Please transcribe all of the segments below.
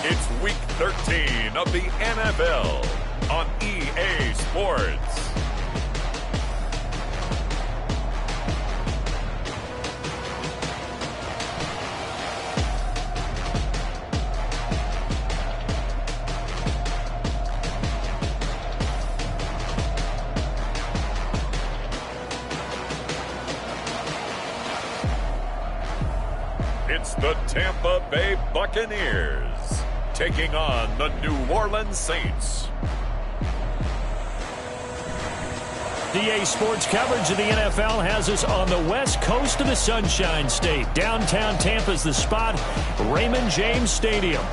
It's Week 13 of the NFL on EA Sports. It's the Tampa Bay Buccaneers taking on the New Orleans Saints. EA Sports coverage of the NFL has us on the west coast of the Sunshine State. Downtown Tampa's the spot, Raymond James Stadium.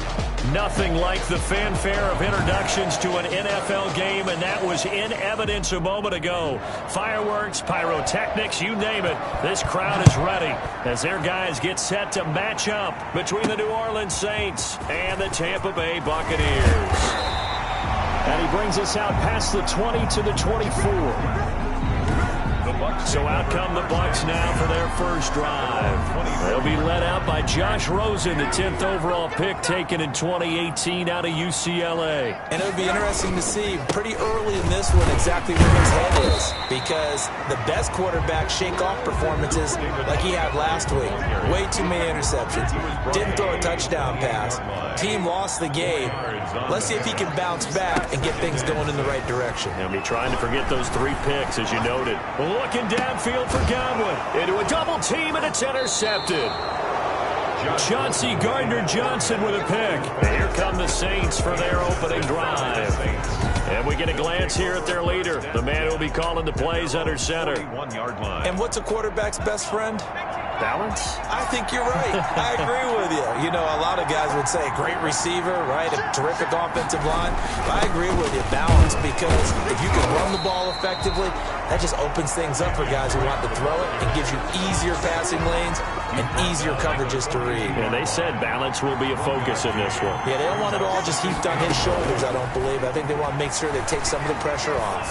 Nothing like the fanfare of introductions to an NFL game, and that was in evidence a moment ago. Fireworks, pyrotechnics, you name it. This crowd is ready as their guys get set to match up between the New Orleans Saints and the Tampa Bay Buccaneers. And he brings us out past the 20 to the 24. So out come the Bucs now for their first drive. They'll be led out by Josh Rosen, the 10th overall pick taken in 2018 out of UCLA. And it would be interesting to see pretty early in this one exactly where his head is, because the best quarterback shake-off performances like he had last week. Way too many interceptions. Didn't throw a touchdown pass. Team lost the game. Let's see if he can bounce back and get things going in the right direction. He'll be trying to forget those 3 picks, as you noted. Looking downfield for Godwin. Into a double team, and it's intercepted. Chauncey Gardner-Johnson with a pick. And here come the Saints for their opening drive. And we get a glance here at their leader, the man who will be calling the plays under center. And what's a quarterback's best friend? Balance? I think you're right. I agree with you. You know, a lot of guys would say great receiver, right? A terrific offensive line. But I agree with you. Balance, because if you can run the ball effectively, that just opens things up for guys who want to throw it and gives you easier passing lanes and easier coverages to read. And they said balance will be a focus in this one. Yeah, they don't want it all just heaped on his shoulders, I don't believe. I think they want to make sure they take some of the pressure off.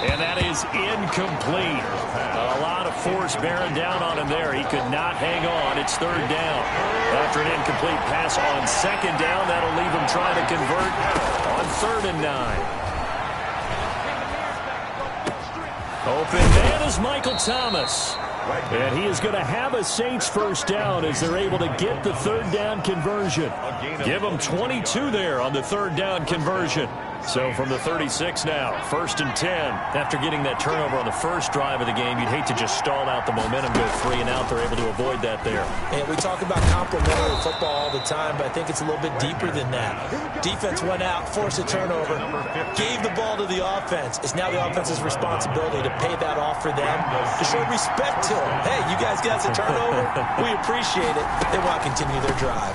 And that is incomplete. A lot of force bearing down on him there. He could not hang on. It's third down. After an incomplete pass on second down, that'll leave him trying to convert on 3rd and 9. Open man is Michael Thomas. And he is going to have a Saints first down as they're able to get the 3rd down conversion. Give them 22 there on the 3rd down conversion. So from the 36 now, 1st and 10. After getting that turnover on the first drive of the game, you'd hate to just stall out the momentum, go 3 and out. They're able to avoid that there. And we talk about complementary football all the time, but I think it's a little bit deeper than that. Defense went out, forced a turnover, gave the ball to the offense. It's now the offense's responsibility to pay that off for them, to show respect to them. Hey, you guys got a turnover? We appreciate it. They want to continue their drive.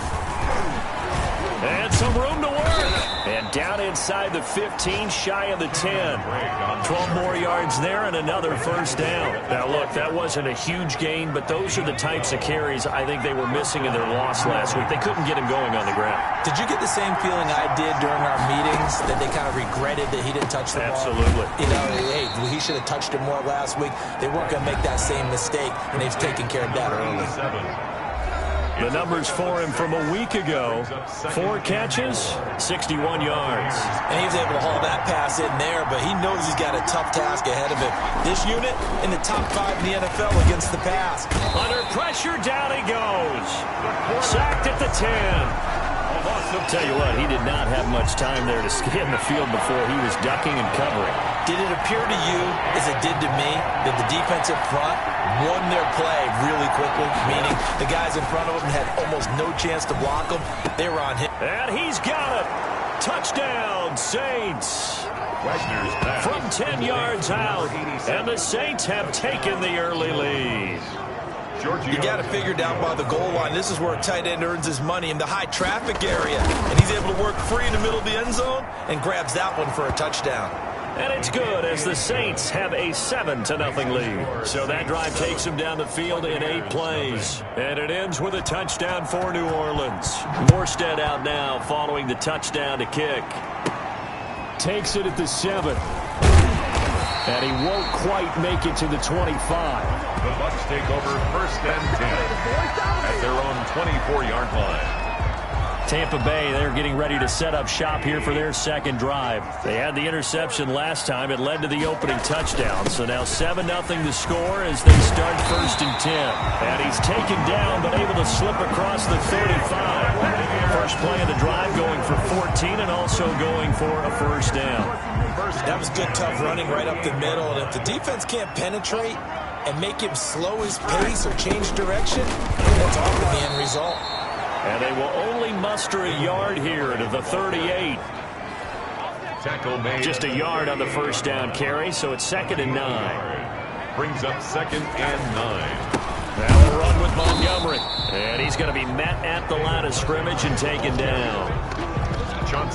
And some room to work. And down inside the 15, shy of the 10. 12 more yards there and another first down. Now, look, that wasn't a huge gain, but those are the types of carries I think they were missing in their loss last week. They couldn't get him going on the ground. Did you get the same feeling I did during our meetings, that they kind of regretted that he didn't touch the ball? Absolutely. You know, hey, he should have touched it more last week. They weren't going to make that same mistake, and they've taken care of that early. The numbers for him from a week ago: 4 catches, 61 yards. And he was able to haul that pass in there, but he knows he's got a tough task ahead of him. This unit in the top 5 in the NFL against the pass. Under pressure, down he goes. Sacked at the 10. I'll tell you what, he did not have much time there to scan the field before he was ducking and covering. Did it appear to you, as it did to me, that the defensive front won their play really quickly? Meaning the guys in front of them had almost no chance to block them. They were on him. And he's got it. Touchdown, Saints. From 10 yards out, and the Saints have taken the early lead. You got to figure down by the goal line. This is where a tight end earns his money, in the high traffic area. And he's able to work free in the middle of the end zone and grabs that one for a touchdown. And it's good as the Saints have a 7-0 lead. So that drive takes them down the field in 8 plays. And it ends with a touchdown for New Orleans. Morstead out now following the touchdown to kick. Takes it at the 7. And he won't quite make it to the 25. The Bucs take over 1st and 10 at their own 24-yard line. Tampa Bay, they're getting ready to set up shop here for their second drive. They had the interception last time. It led to the opening touchdown. So now 7-0 the score as they start 1st and 10. And he's taken down but able to slip across the 35. First play of the drive going for 14 and also going for a first down. That was good, tough running right up the middle. And if the defense can't penetrate and make him slow his pace or change direction, that's often the end result. And they will only muster a yard here to the 38. Tackle made. Just a yard on the first down carry, so it's 2nd and 9. Brings up 2nd and 9. Now a run with Montgomery. And he's going to be met at the line of scrimmage and taken down.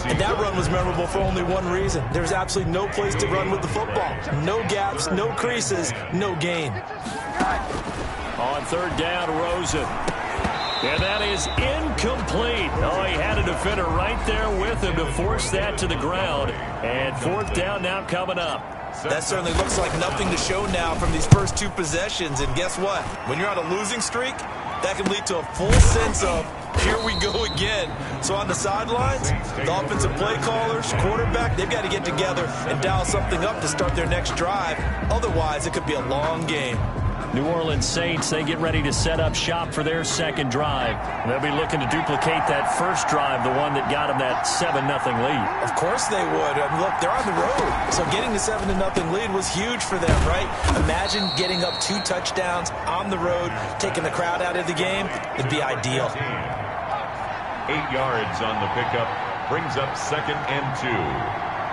And that run was memorable for only one reason. There's absolutely no place to run with the football. No gaps, no creases, no gain. On 3rd down, Rosen. And that is incomplete. Oh, he had a defender right there with him to force that to the ground. And 4th down now coming up. That certainly looks like nothing to show now from these first 2 possessions. And guess what? When you're on a losing streak, that can lead to a full sense of, here we go again. So on the sidelines, the offensive play callers, quarterback, they've got to get together and dial something up to start their next drive. Otherwise, it could be a long game. New Orleans Saints, they get ready to set up shop for their second drive. They'll be looking to duplicate that first drive, the one that got them that 7-0 lead. Of course they would. Look, they're on the road. So getting the 7-0 lead was huge for them, right? Imagine getting up 2 touchdowns on the road, taking the crowd out of the game. It'd be ideal. 8 yards on the pickup. Brings up 2nd and 2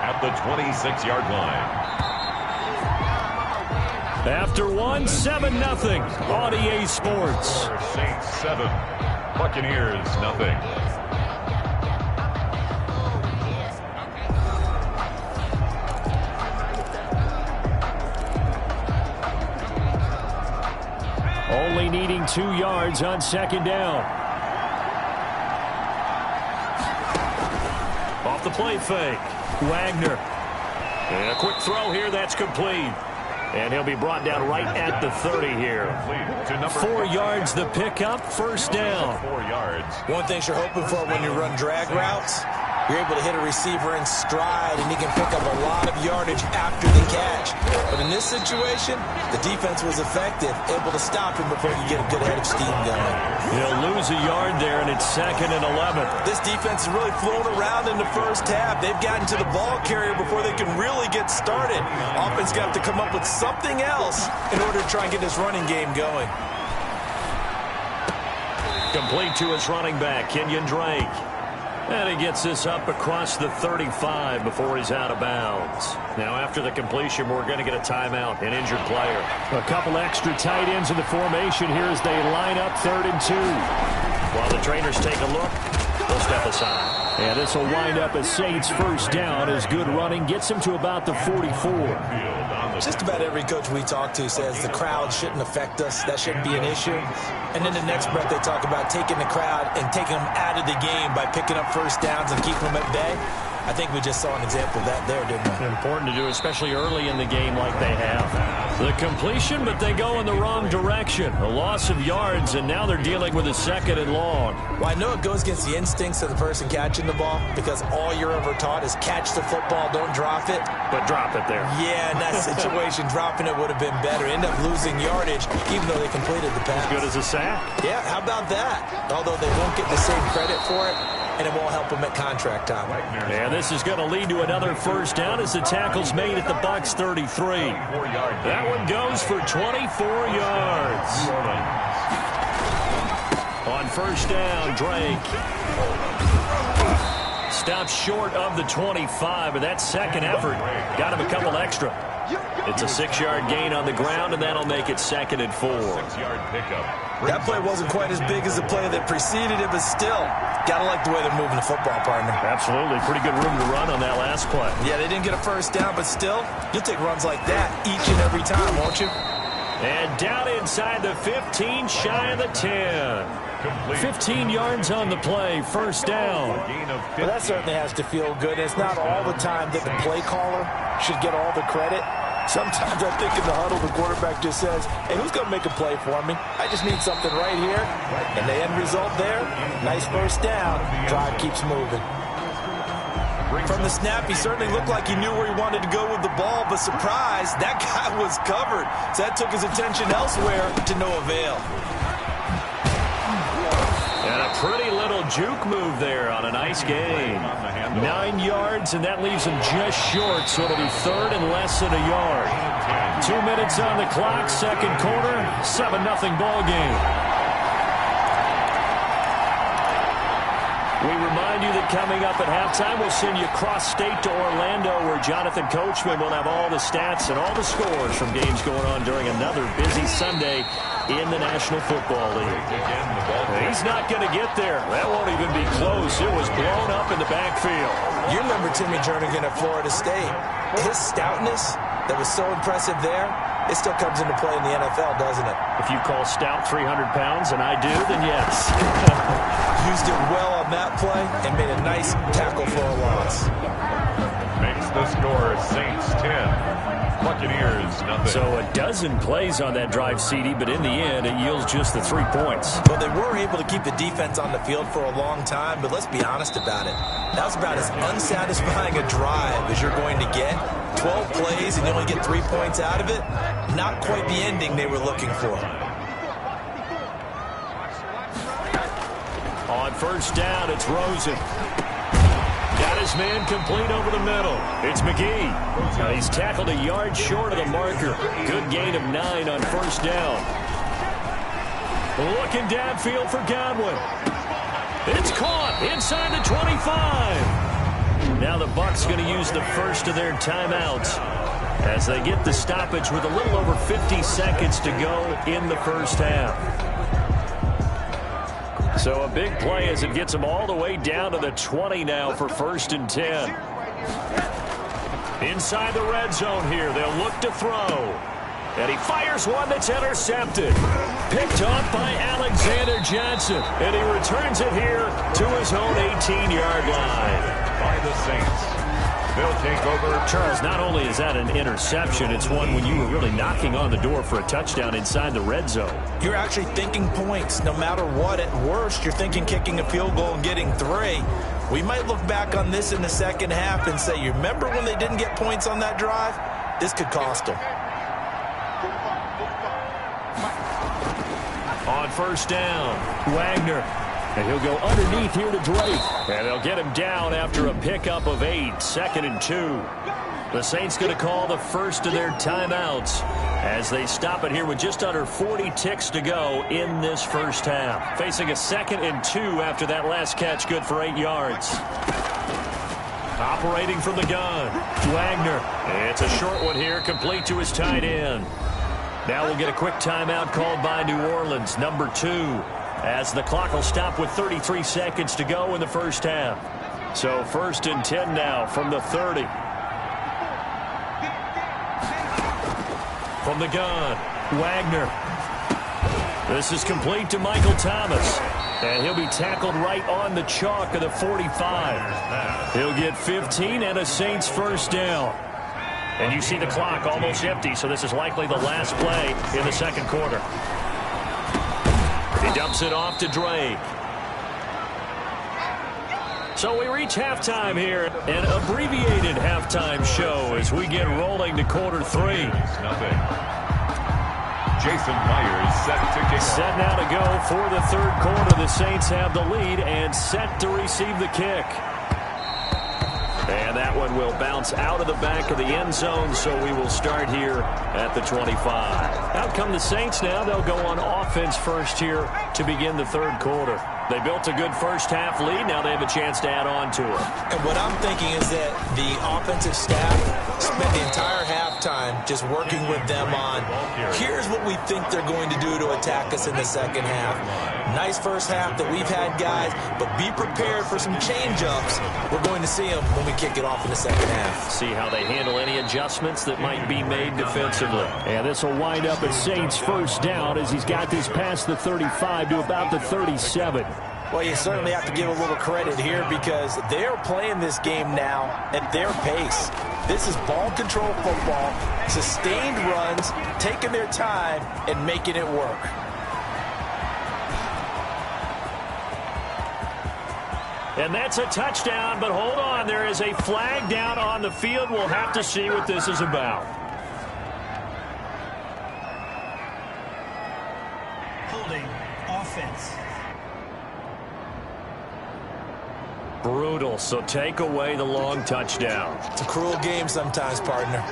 at the 26-yard line. After 1, 7-0 on EA Sports. Saints 7, Buccaneers nothing. Only needing 2 yards on 2nd down. Off the play fake. Wagner. And a quick throw here, that's complete. And he'll be brought down right at the 30 here. 4 yards the pickup, first down. 4 yards. One thing you're hoping for when you run drag routes, you're able to hit a receiver in stride, and he can pick up a lot of yardage after the catch. But in this situation, the defense was effective, able to stop him before you get a good head of steam going. He'll lose a yard there, and it's 2nd and 11. This defense has really flown around in the first half. They've gotten to the ball carrier before they can really get started. Offense got to come up with something else in order to try and get this running game going. Complete to his running back, Kenyon Drake. And he gets this up across the 35 before he's out of bounds. Now, after the completion, we're going to get a timeout, an injured player. A couple extra tight ends in the formation here as they line up 3rd and 2. While the trainers take a look, they'll step aside. And this will wind up a Saints first down as good running gets him to about the 44. Just about every coach we talk to says the crowd shouldn't affect us. That shouldn't be an issue. And then the next breath they talk about taking the crowd and taking them out of the game by picking up first downs and keeping them at bay. I think we just saw an example of that there, didn't we? Important to do, especially early in the game like they have. The completion, but they go in the wrong direction. A loss of yards, and now they're dealing with a 2nd and long. Well, I know it goes against the instincts of the person catching the ball because all you're ever taught is catch the football, don't drop it. But drop it there. Yeah, in that situation, dropping it would have been better. End up losing yardage, even though they completed the pass. As good as a sack. Yeah, how about that? Although they won't get the same credit for it, and it won't help them at contract time. And this is going to lead to another first down as the tackle's made at the Bucs 33. That one goes for 24 yards. On first down, Drake stops short of the 25, but that second effort got him a couple extra. It's a 6-yard gain on the ground, and that'll make it 2nd and 4. 6-yard pickup. That play wasn't quite as big as the play that preceded it, but still, gotta like the way they're moving the football, partner. Absolutely. Pretty good room to run on that last play. Yeah, they didn't get a first down, but still, you'll take runs like that each and every time, won't you? And down inside the 15, shy of the 10. 15 yards on the play, first down. Well, that certainly has to feel good. It's not all the time that the play caller should get all the credit. Sometimes I think in the huddle, the quarterback just says, hey, who's going to make a play for me? I just need something right here. And the end result there, nice first down. Drive keeps moving. From the snap, he certainly looked like he knew where he wanted to go with the ball, but surprise, that guy was covered. So that took his attention elsewhere to no avail. And a pretty little juke move there on a nice gain. 9 yards, and that leaves him just short, so it'll be third and less than a yard. 2 minutes on the clock, second quarter, 7-0 ball game. We remind you that coming up at halftime, we'll send you cross-state to Orlando, where Jonathan Coachman will have all the stats and all the scores from games going on during another busy Sunday in the National Football League. He's not going to get there. That won't even be close. It was blown up in the backfield. You remember Timmy Jernigan at Florida State. His stoutness that was so impressive there, it still comes into play in the NFL, doesn't it? If you call stout 300 pounds, and I do, then yes. Used it well on that play and made a nice tackle for a loss. Makes the score Saints 10, Buccaneers nothing. So a dozen plays on that drive, CD, but in the end, it yields just the 3 points. Well, they were able to keep the defense on the field for a long time, but let's be honest about it. That was about as unsatisfying a drive as you're going to get. 12 plays and you only get 3 points out of it. Not quite the ending they were looking for. On first down, it's Rosen. Got his man complete over the middle. It's McGee. He's tackled a yard short of the marker. Good gain of 9 on first down. Looking downfield for Godwin. It's caught inside the 25. Now the Bucs going to use the first of their timeouts as they get the stoppage with a little over 50 seconds to go in the first half. So a big play as it gets them all the way down to the 20 now for first and 10. Inside the red zone here, they'll look to throw. And he fires one that's intercepted. Picked off by Alexander Johnson. And he returns it here to his own 18-yard line. By the Saints. They'll take over. Charles, not only is that an interception, it's one when you were really knocking on the door for a touchdown inside the red zone. You're actually thinking points. No matter what, at worst, you're thinking kicking a field goal and getting 3. We might look back on this in the second half and say, you remember when they didn't get points on that drive? This could cost them. On first down, Wagner. And he'll go underneath here to Drake. And they'll get him down after a pickup of 8, 2nd and 2. The Saints going to call the first of their timeouts as they stop it here with just under 40 ticks to go in this first half. Facing a 2nd and 2 after that last catch, good for 8 yards. Operating from the gun, Wagner. It's a short one here, complete to his tight end. Now we'll get a quick timeout called by New Orleans, number 2. As the clock will stop with 33 seconds to go in the first half. So first and 10 now from the 30. From the gun, Wagner. This is complete to Michael Thomas. And he'll be tackled right on the chalk of the 45. He'll get 15 and a Saints first down. And you see the clock almost empty, so this is likely the last play in the second quarter. He dumps it off to Drake. So we reach halftime here, an abbreviated halftime show as we get rolling to quarter 3. Nothing. Jason Myers set to kick. Set now to go for the third quarter. The Saints have the lead and set to receive the kick. And that one will bounce out of the back of the end zone, so we will start here at the 25. Out come the Saints now. They'll go on offense first here to begin the third quarter. They built a good first half lead. Now they have a chance to add on to it. And what I'm thinking is that the offensive staff spent the entire halftime just working with them on, here's what we think they're going to do to attack us in the second half. Nice first half that we've had, guys, but be prepared for some change-ups. We're going to see them when we kick it off in the second half. See how they handle any adjustments that might be made defensively. And this will wind up at Saints first down as he's got this past the 35 to about the 37. Well, you certainly have to give a little credit here because they're playing this game now at their pace. This is ball control football, sustained runs, taking their time and making it work. And that's a touchdown, but hold on. There is a flag down on the field. We'll have to see what this is about. Holding offense. Brutal, so take away the long touchdown. It's a cruel game sometimes, partner.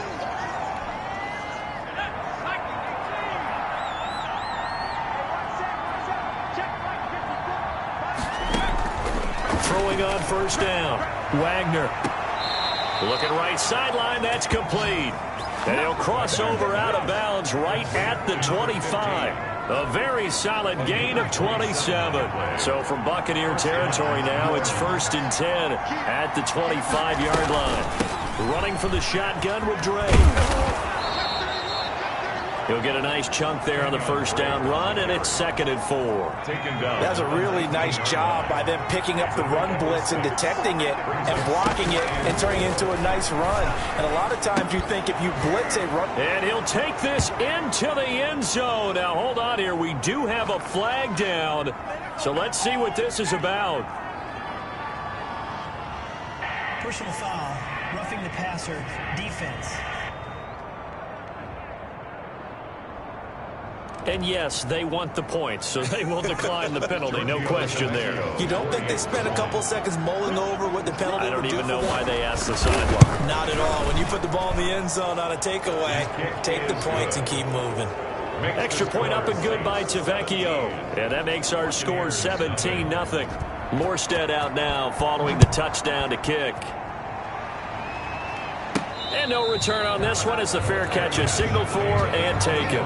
Throwing on first down. Wagner. Looking right sideline. That's complete. And he'll cross over out of bounds right at the 25. A very solid gain of 27. So from Buccaneer territory now, it's 1st and 10 at the 25-yard line. Running for the shotgun with Dre. He'll get a nice chunk there on the first down run, and it's 2nd and 4. That's a really nice job by them picking up the run blitz and detecting it and blocking it and turning it into a nice run. And a lot of times you think if you blitz a run. And he'll take this into the end zone. Now, hold on here. We do have a flag down. So let's see what this is about. Personal foul, roughing the passer, defense. And yes, they want the points, so they will decline the penalty. No question there. You don't think they spent a couple seconds mulling over what the penalty would do? I don't even know why they asked the sideline. Not at all. When you put the ball in the end zone on a takeaway, take the points and keep moving. Extra point up and good by Tavecchio. And that makes our score 17-0. Morstead out now following the touchdown to kick. And no return on this one as the fair catch is signaled for and taken.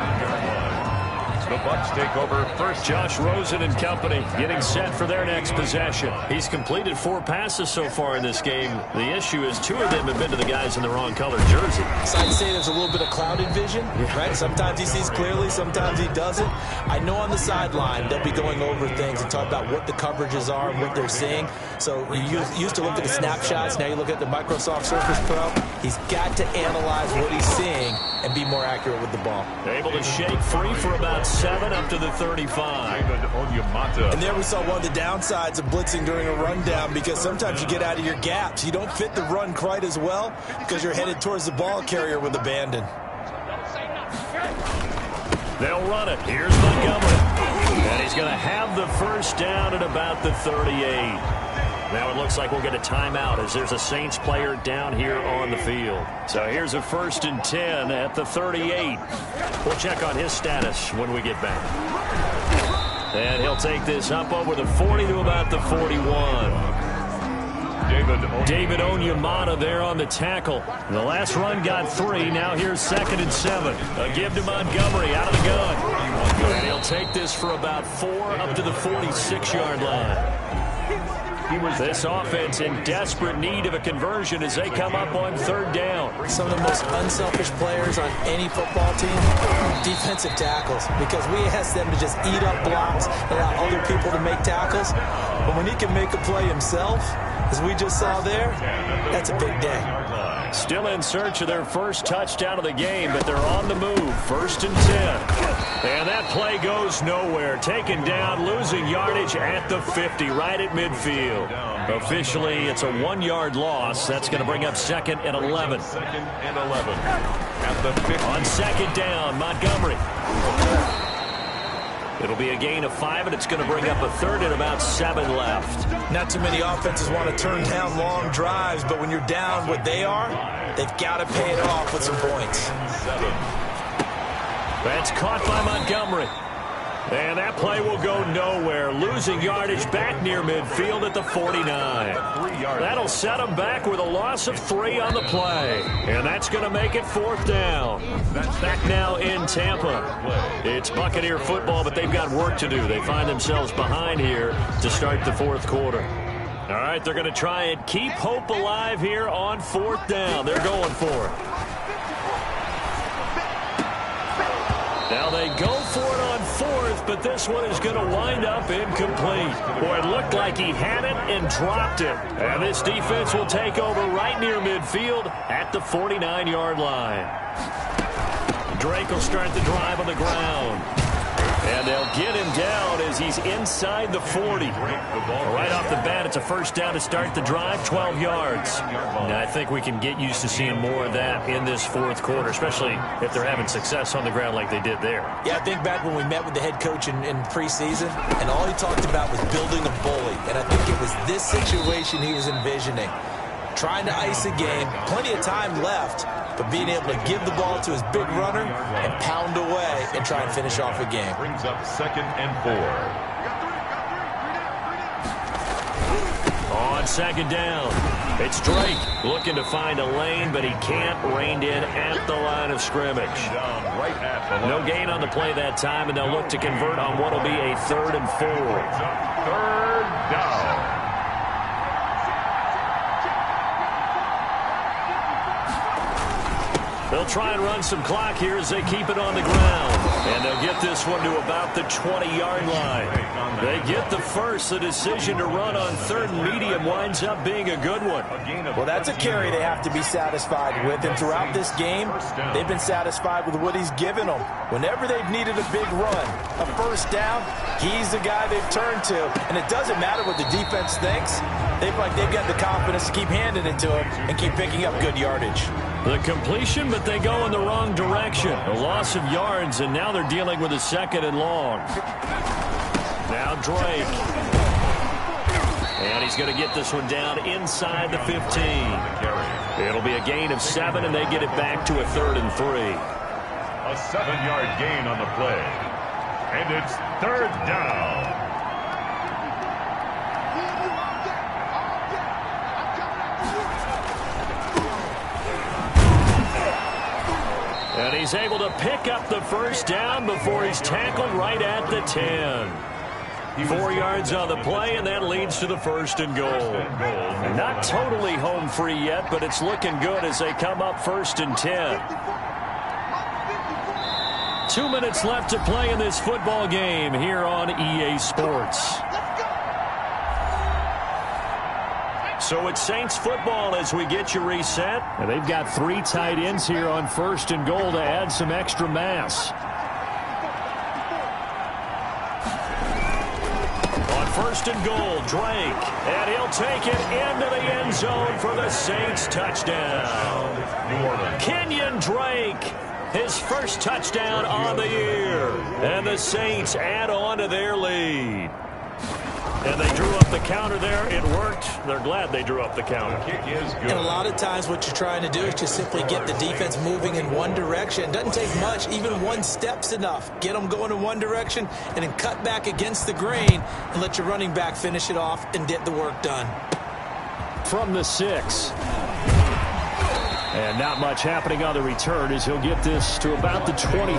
The Bucs take over first. Josh Rosen and company getting set for their next possession. He's completed 4 passes so far in this game. The issue is 2 of them have been to the guys in the wrong color jersey. So I'd say there's a little bit of clouded vision, right? Sometimes he sees clearly, sometimes he doesn't. I know on the sideline they'll be going over things and talk about what the coverages are and what they're seeing. So you used to look at the snapshots, now you look at the Microsoft Surface Pro. He's got to analyze what he's seeing and be more accurate with the ball. Able to shake free for about 7 up to the 35. And there we saw one of the downsides of blitzing during a rundown because sometimes you get out of your gaps. You don't fit the run quite as well because you're headed towards the ball carrier with abandon. They'll run it. Here's Montgomery. And he's going to have the first down at about the 38. Now it looks like we'll get a timeout as there's a Saints player down here on the field. So here's a 1st and 10 at the 38. We'll check on his status when we get back. And he'll take this up over the 40 to about the 41. David Onyemata there on the tackle. The last run got 3. Now here's 2nd and 7. A give to Montgomery out of the gun. And he'll take this for about 4 up to the 46-yard line. This offense in desperate need of a conversion as they come up on 3rd down. Some of the most unselfish players on any football team, defensive tackles, because we ask them to just eat up blocks and allow other people to make tackles. But when he can make a play himself, as we just saw there, that's a big day. Still in search of their first touchdown of the game, but they're on the move. 1st and 10. And that play goes nowhere. Taken down, losing yardage at the 50, right at midfield. Officially, it's a 1-yard loss. That's going to bring up 2nd and 11. 2nd and 11. At the 50. On 2nd down, Montgomery. It'll be a gain of 5, and it's going to bring up a 3rd and about 7 left. Not too many offenses want to turn down long drives, but when you're down what they are, they've got to pay it off with some points. 7. That's caught by Montgomery. And that play will go nowhere. Losing yardage back near midfield at the 49. That'll set them back with a loss of 3 on the play. And that's going to make it 4th down. Back now in Tampa. It's Buccaneer football, but they've got work to do. They find themselves behind here to start the 4th quarter. All right, they're going to try and keep hope alive here on 4th down. They're going for it. Now they go for it on fourth, but this one is going to wind up incomplete. Boy, it looked like he had it and dropped it. And this defense will take over right near midfield at the 49-yard line. Drake will start the drive on the ground. And they'll get him down as he's inside the 40. Right off the bat, it's a first down to start the drive, 12 yards. And I think we can get used to seeing more of that in this fourth quarter, especially if they're having success on the ground like they did there. Yeah, I think back when we met with the head coach in preseason, and all he talked about was building a bully. And I think it was this situation he was envisioning. Trying to ice a game, plenty of time left, but being able to give the ball to his big runner and pound away and try and finish off a game. Brings up 2nd and 4. On 2nd down, it's Drake looking to find a lane, but he can't. Reined in at the line of scrimmage. No gain on the play that time, and they'll look to convert on what will be a 3rd and 4. 3rd down. They'll try and run some clock here as they keep it on the ground. And they'll get this one to about the 20-yard line. They get the first. The decision to run on 3rd and medium winds up being a good one. Well, that's a carry they have to be satisfied with. And throughout this game, they've been satisfied with what he's given them. Whenever they've needed a big run, a first down, he's the guy they've turned to. And it doesn't matter what the defense thinks. They've got the confidence to keep handing it to him and keep picking up good yardage. The completion, but they go in the wrong direction. A loss of yards, and now they're dealing with a 2nd and long. Now Drake. And he's going to get this one down inside the 15. It'll be a gain of 7, and they get it back to a 3rd and 3. A 7-yard gain on the play. And it's 3rd down. And he's able to pick up the first down before he's tackled right at the 10. 4 yards on the play, and that leads to the 1st and goal. Not totally home free yet, but it's looking good as they come up 1st and 10. 2 minutes left to play in this football game here on EA Sports. So it's Saints football as we get you reset. And they've got 3 tight ends here on 1st and goal to add some extra mass. On 1st and goal, Drake. And he'll take it into the end zone for the Saints touchdown. Kenyon Drake, his first touchdown on the year. And the Saints add on to their lead. And they drew up the counter there. It worked. They're glad they drew up the counter. The kick is good. And a lot of times what you're trying to do is just simply get the defense moving in one direction. It doesn't take much. Even 1 step's enough. Get them going in one direction and then cut back against the grain and let your running back finish it off and get the work done. From the 6. And not much happening on the return as he'll get this to about the 23.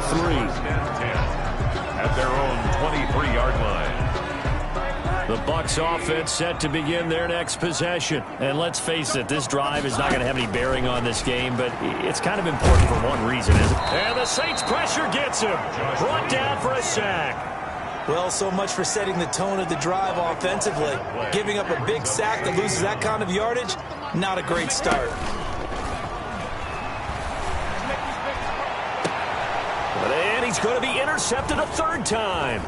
At their own 23-yard line. The Bucs offense set to begin their next possession. And let's face it, this drive is not going to have any bearing on this game, but it's kind of important for one reason, isn't it? And the Saints pressure gets him. Brought down for a sack. Well, so much for setting the tone of the drive offensively. Giving up a big sack that loses that kind of yardage, not a great start. And he's going to be intercepted a 3rd time.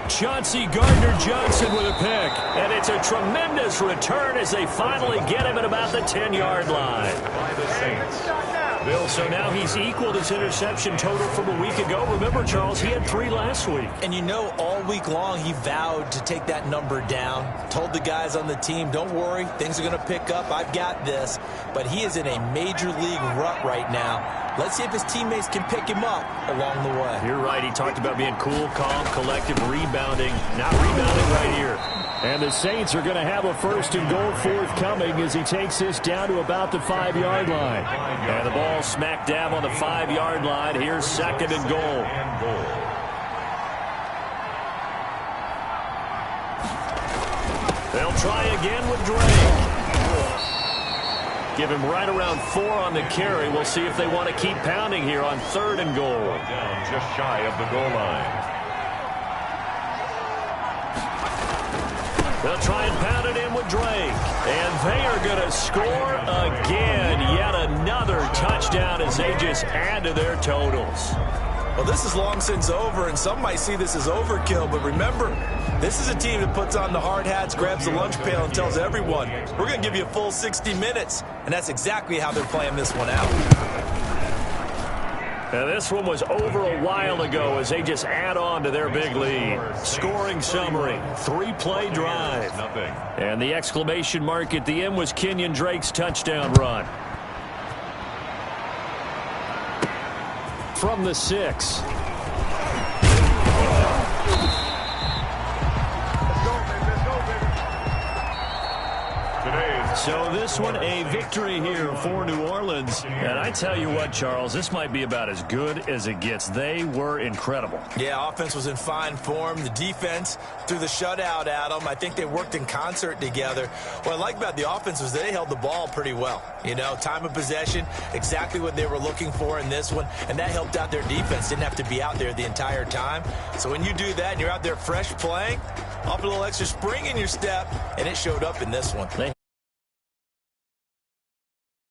Chauncey Gardner-Johnson with a pick. And it's a tremendous return as they finally get him at about the 10-yard line. By the Saints. So now he's equaled his interception total from a week ago. Remember, Charles, he had 3 last week. And you know, all week long he vowed to take that number down. Told the guys on the team, don't worry, things are going to pick up. I've got this. But he is in a major league rut right now. Let's see if his teammates can pick him up along the way. You're right. He talked about being cool, calm, collective, rebounding. Not rebounding right here. And the Saints are going to have a 1st and goal forthcoming as he takes this down to about the 5-yard line. And the ball smack dab on the 5-yard line. Here's 2nd and goal. They'll try again with Drake. Give him right around 4 on the carry. We'll see if they want to keep pounding here on 3rd and goal. Down just shy of the goal line. They'll try and pound it in with Drake. And they are going to score again. Yet another touchdown as they just add to their totals. Well, this is long since over, and some might see this as overkill. But remember, this is a team that puts on the hard hats, grabs the lunch pail, and tells everyone, we're going to give you a full 60 minutes. And that's exactly how they're playing this one out. Now, this one was over a while ago as they just add on to their big lead. Scoring summary, 3-play drive. Nothing. And the exclamation mark at the end was Kenyon Drake's touchdown run. From the 6. So this one a victory here for New Orleans. And I tell you what, Charles, this might be about as good as it gets. They were incredible. Yeah, offense was in fine form. The defense threw the shutout at them. I think they worked in concert together. What I like about the offense was they held the ball pretty well. You know, time of possession, exactly what they were looking for in this one. And that helped out their defense. Didn't have to be out there the entire time. So when you do that and you're out there fresh playing, up a little extra spring in your step, and it showed up in this one.